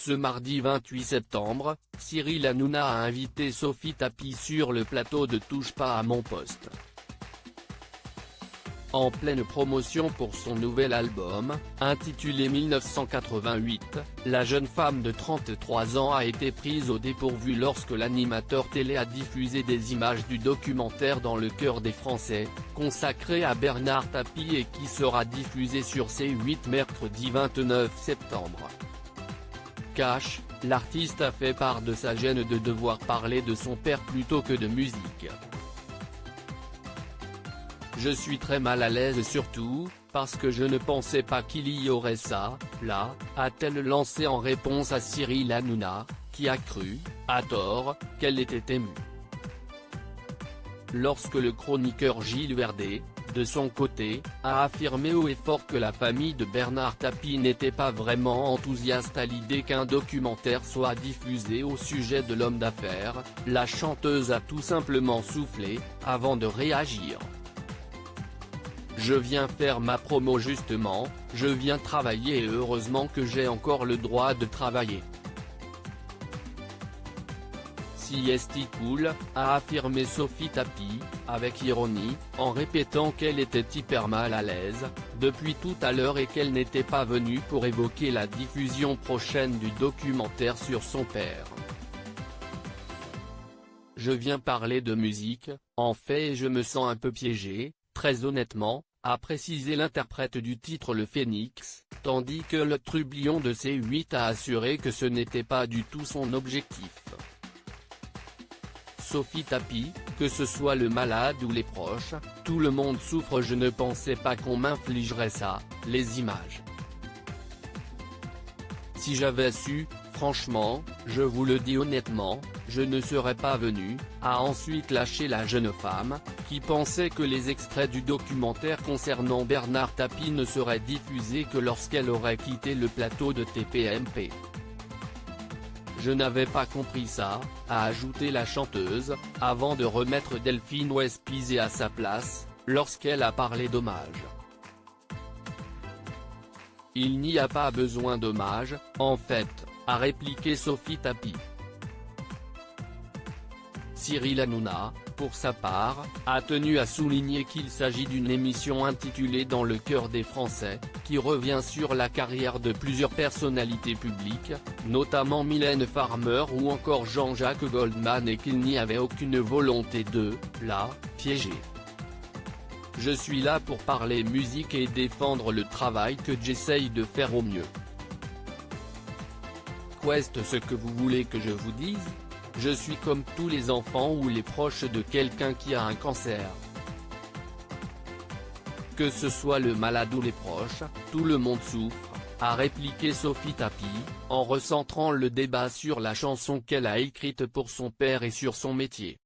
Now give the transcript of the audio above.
Ce mardi 28 septembre, Cyril Hanouna a invité Sophie Tapie sur le plateau de Touche pas à mon poste. En pleine promotion pour son nouvel album, intitulé 1988, la jeune femme de 33 ans a été prise au dépourvu lorsque l'animateur télé a diffusé des images du documentaire Dans le cœur des Français, consacré à Bernard Tapie et qui sera diffusé sur C8 mercredi 29 septembre. Cash, l'artiste a fait part de sa gêne de devoir parler de son père plutôt que de musique. Je suis très mal à l'aise surtout, parce que je ne pensais pas qu'il y aurait ça, là, a-t-elle lancé en réponse à Cyril Hanouna, qui a cru, à tort, qu'elle était émue. Lorsque le chroniqueur Gilles Verdez, de son côté, a affirmé haut et fort que la famille de Bernard Tapie n'était pas vraiment enthousiaste à l'idée qu'un documentaire soit diffusé au sujet de l'homme d'affaires, la chanteuse a tout simplement soufflé, avant de réagir. Je viens faire ma promo justement, je viens travailler et heureusement que j'ai encore le droit de travailler. Si est cool, a affirmé Sophie Tapie, avec ironie, en répétant qu'elle était hyper mal à l'aise, depuis tout à l'heure et qu'elle n'était pas venue pour évoquer la diffusion prochaine du documentaire sur son père. Je viens parler de musique, en fait et je me sens un peu piégé, très honnêtement, a précisé l'interprète du titre Le Phénix, tandis que le trublion de C8 a assuré que ce n'était pas du tout son objectif. Sophie Tapie, que ce soit le malade ou les proches, tout le monde souffre. Je ne pensais pas qu'on m'infligerait ça, les images. Si j'avais su, franchement, je vous le dis honnêtement, je ne serais pas venu, a ensuite lâché la jeune femme, qui pensait que les extraits du documentaire concernant Bernard Tapie ne seraient diffusés que lorsqu'elle aurait quitté le plateau de TPMP. Je n'avais pas compris ça, a ajouté la chanteuse, avant de remettre Delphine Wespizé à sa place, lorsqu'elle a parlé d'hommage. Il n'y a pas besoin d'hommage, en fait, a répliqué Sophie Tapie. Cyril Hanouna, pour sa part, a tenu à souligner qu'il s'agit d'une émission intitulée Dans le cœur des Français, qui revient sur la carrière de plusieurs personnalités publiques, notamment Mylène Farmer ou encore Jean-Jacques Goldman et qu'il n'y avait aucune volonté de, la, piéger. Je suis là pour parler musique et défendre le travail que j'essaye de faire au mieux. Qu'est-ce ce que vous voulez que je vous dise ? Je suis comme tous les enfants ou les proches de quelqu'un qui a un cancer. Que ce soit le malade ou les proches, tout le monde souffre, a répliqué Sophie Tapie, en recentrant le débat sur la chanson qu'elle a écrite pour son père et sur son métier.